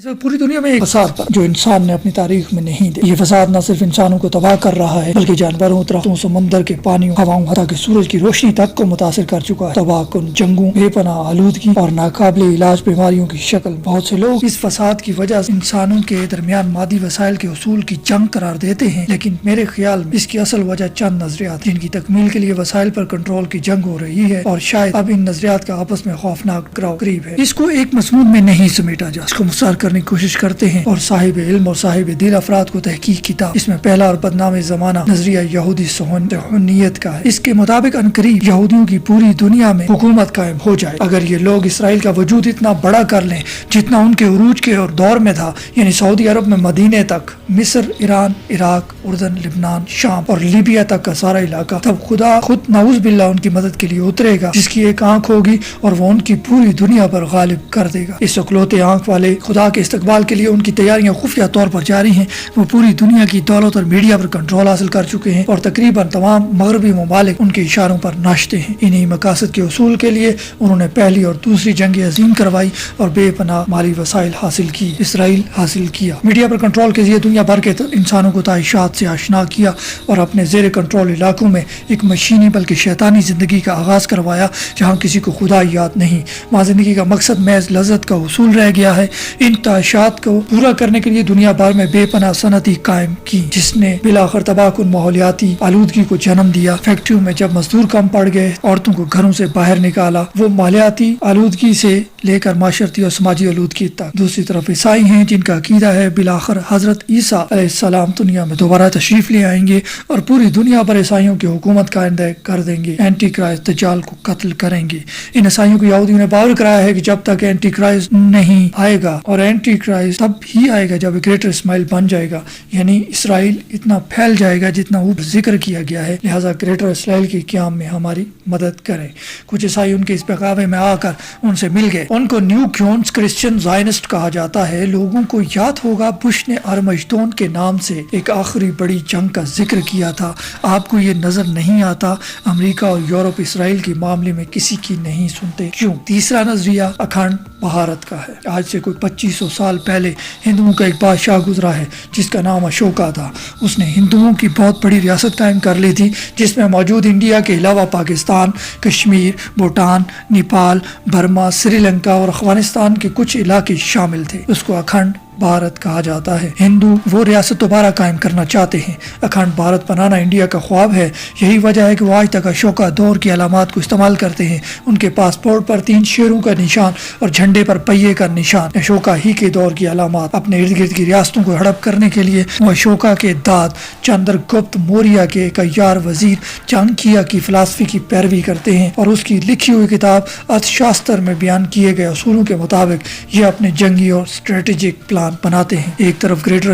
اس وقت پوری دنیا میں ایک فساد پر جو انسان نے اپنی تاریخ میں نہیں دیکھا۔ یہ فساد نہ صرف انسانوں کو تباہ کر رہا ہے بلکہ جانوروں، درختوں، سمندر کے پانیوں، ہواؤں، حتیٰ کہ سورج کی روشنی تک کو متاثر کر چکا ہے۔ تباہ کن جنگوں، بے پناہ آلودگی اور ناقابل علاج بیماریوں کی شکل۔ بہت سے لوگ اس فساد کی وجہ سے انسانوں کے درمیان مادی وسائل کے حصول کی جنگ قرار دیتے ہیں، لیکن میرے خیال میں اس کی اصل وجہ چند نظریات جن کی تکمیل کے لیے وسائل پر کنٹرول کی جنگ ہو رہی ہے، اور شاید اب ان نظریات کا آپس میں خوفناک گراؤ قریب ہے۔ اس کو ایک مضمون میں نہیں سمیٹا جا، اس کو مختصر کرنے کی کوشش کرتے ہیں اور صاحب علم اور صاحب دل افراد کو تحقیق کتاب۔ اس میں پہلا اور بدنام زمانہ نظریہ یہودی صہیونیت کا ہے۔ اس کے مطابق عنقریب یہودیوں کی پوری دنیا میں حکومت قائم ہو جائے اگر یہ لوگ اسرائیل کا وجود اتنا بڑا کر لیں جتنا ان کے عروج کے اور دور میں تھا، یعنی سعودی عرب میں مدینے تک، مصر، ایران، عراق، اردن، لبنان، شام اور لیبیا تک کا سارا علاقہ، تب خدا خود نعوذ باللہ ان کی مدد کے لیے اترے گا، جس کی ایک آنکھ ہوگی اور وہ ان کی پوری دنیا پر غالب کر دے گا۔ اس اکلوتے آنکھ والے خدا کے استقبال کے لیے ان کی تیاریاں خفیہ طور پر جاری ہیں۔ وہ پوری دنیا کی دولت اور میڈیا پر کنٹرول حاصل کر چکے ہیں اور تقریباً تمام مغربی ممالک ان کے اشاروں پر ناچتے ہیں۔ انہی مقاصد کے حصول کے لیے انہوں نے پہلی اور دوسری جنگ عظیم کروائی اور بے پناہ مالی وسائل حاصل کی۔ اسرائیل حاصل کیا، میڈیا پر کنٹرول کے ذریعے دنیا بھر کے انسانوں کو تعیشات سے آشنا کیا اور اپنے زیر کنٹرول علاقوں میں ایک مشینی بلکہ شیطانی زندگی کا آغاز کروایا جہاں کسی کو خدا یاد نہیں، وہاں زندگی کا مقصد محض لذت کا حصول رہ گیا ہے۔ ان تعیشات کو پورا کرنے کے لیے دنیا بھر میں بے پناہ صنعتیں قائم کی جس نے بالآخر تباہ کن ماحولیاتی آلودگی کو جنم دیا۔ فیکٹریوں میں جب مزدور کم پڑ گئے، عورتوں کو گھروں سے باہر نکالا، وہ ماحولیاتی آلودگی سے لے کر معاشرتی اور سماجی آلودگی تک۔ دوسری طرف عیسائی ہیں جن کا عقیدہ ہے بالآخر حضرت عیسیٰ علیہ السلام دنیا میں دوبارہ تشریف لے آئیں گے اور پوری دنیا پر عیسائیوں کی حکومت قائم کر دیں گے، اینٹی کرائسٹ دجال کو قتل کریں گے۔ ان عیسائیوں کو یہودیوں نے باور کرایا ہے کہ جب تک اینٹی کرائسٹ نہیں آئے گا، اور اینٹی کرائسٹ تب ہی آئے گا جب گریٹر اسماعیل بن جائے گا، یعنی اسرائیل اتنا پھیل جائے گا جتنا اوپر ذکر کیا گیا ہے، لہٰذا گریٹر اسرائیل کے قیام میں ہماری مدد کریں۔ کچھ عیسائی ان کے اس بہکاوے میں آ کر ان سے مل گئے۔ ان کو نیو کیونس کرسچن زائنسٹ کہا جاتا ہے۔ لوگوں کو یاد ہوگا بش نے ارمجدون کے نام سے ایک آخری بڑی جنگ کا ذکر کیا تھا۔ آپ کو یہ نظر نہیں آتا امریکہ اور یورپ اسرائیل کے معاملے میں کسی کی نہیں سنتے کیوں؟ تیسرا نظریہ اکھنڈ بھارت کا ہے۔ آج سے کوئی 2500 سال پہلے ہندوؤں کا ایک بادشاہ گزرا ہے جس کا نام اشوکا تھا۔ اس نے ہندوؤں کی بہت بڑی ریاست قائم کر لی تھی جس میں موجود انڈیا کے علاوہ پاکستان، کشمیر، بھوٹان، نیپال، برما، سری لنکا اور افغانستان کے کچھ علاقے شامل تھے۔ اس کو اکھنڈ بھارت کہا جاتا ہے۔ ہندو وہ ریاست دوبارہ قائم کرنا چاہتے ہیں۔ اکھنڈ بھارت بنانا انڈیا کا خواب ہے۔ یہی وجہ ہے کہ وہ آج تک اشوکا دور کی علامات کو استعمال کرتے ہیں۔ ان کے پاسپورٹ پر 3 شیروں کا نشان اور جھنڈے پر پہیے کا نشان اشوکا ہی کے دور کی علامات۔ اپنے ارد گرد کی ریاستوں کو ہڑپ کرنے کے لیے وہ اشوکا کے داد چندر گپت موریہ کے ایک عیار وزیر چانکیہ کی فلسفی کی پیروی کرتے ہیں اور اس کی لکھی ہوئی کتاب ارتھ شاستر میں بیان کیے گئے اصولوں کے مطابق یہ اپنے جنگی اور اسٹریٹجک پلان بناتے ہیں۔ ایک طرف گریٹر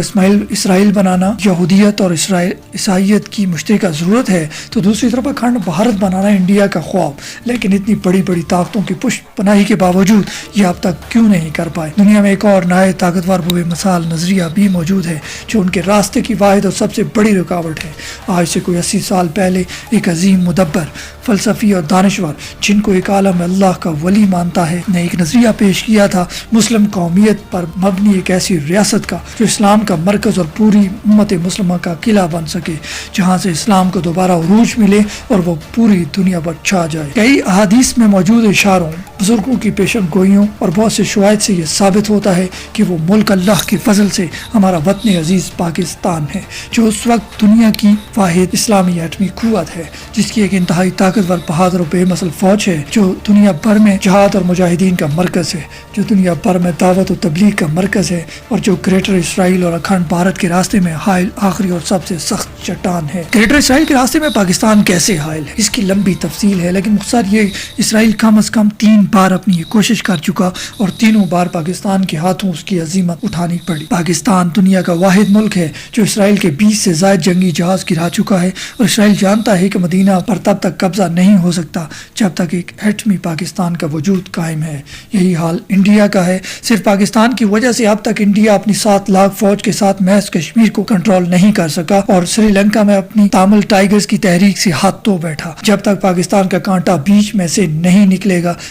اسرائیل بنانا یہودیت اور عیسائیت کی مشترکہ ضرورت ہے تو دوسری طرف اکھنڈ بھارت بنانا انڈیا کا خواب، لیکن اتنی بڑی بڑی طاقتوں کی پشت پناہی کے باوجود یہ اب تک کیوں نہیں کر پائے؟ دنیا میں ایک اور نہایت طاقتور بے مثال نظریہ بھی موجود ہے جو ان کے راستے کی واحد اور سب سے بڑی رکاوٹ ہے۔ آج سے کوئی 80 سال پہلے ایک عظیم مدبر، فلسفی اور دانشور جن کو ایک عالم اللہ کا ولی مانتا ہے نے ایک نظریہ پیش کیا تھا مسلم قومیت پر مبنی ایک ایسی ریاست کا جو اسلام کا مرکز اور پوری امت مسلمہ کا قلعہ بن سکے، جہاں سے اسلام کو دوبارہ عروج ملے اور وہ پوری دنیا پر چھا جائے۔ کئی احادیث میں موجود اشاروں، بزرگوں کی پیشن گوئیوں اور بہت سے شواہد سے یہ ثابت ہوتا ہے کہ وہ ملک اللہ کے فضل سے ہمارا وطن عزیز پاکستان ہے، جو اس وقت دنیا کی واحد اسلامی ایٹمی قوت ہے، جس کی ایک انتہائی طاقتور، بہادر و بے مثل فوج ہے، جو دنیا بھر میں جہاد اور مجاہدین کا مرکز ہے، جو دنیا بھر میں دعوت و تبلیغ کا مرکز ہے، اور جو گریٹر اسرائیل اور اکھنڈ بھارت کے راستے میں حائل آخری اور سب سے سخت چٹان ہے۔ گریٹر اسرائیل کے راستے میں پاکستان کیسے حائل ہے اس کی لمبی تفصیل ہے، لیکن مختصر یہ اسرائیل کم از کم 3 بار اپنی یہ کوشش کر چکا اور تینوں بار پاکستان کے ہاتھوں اس کی عظیمت اٹھانی پڑی۔ پاکستان دنیا کا واحد ملک ہے جو اسرائیل کے 20 سے زائد جنگی جہاز گرا چکا ہے، اور اسرائیل جانتا ہے کہ مدینہ پر تب تک قبضہ نہیں ہو سکتا جب تک ایک ایٹمی پاکستان کا وجود قائم ہے۔ یہی حال انڈیا کا ہے۔ صرف پاکستان کی وجہ سے اب تک انڈیا اپنی 7 لاکھ فوج کے ساتھ محض کشمیر کو کنٹرول نہیں کر سکا اور سری لنکا میں اپنی تامل ٹائیگرز کی تحریک سے ہاتھ دھو بیٹھا۔ جب تک پاکستان کا کانٹا بیچ میں سے نہیں نکلے گا،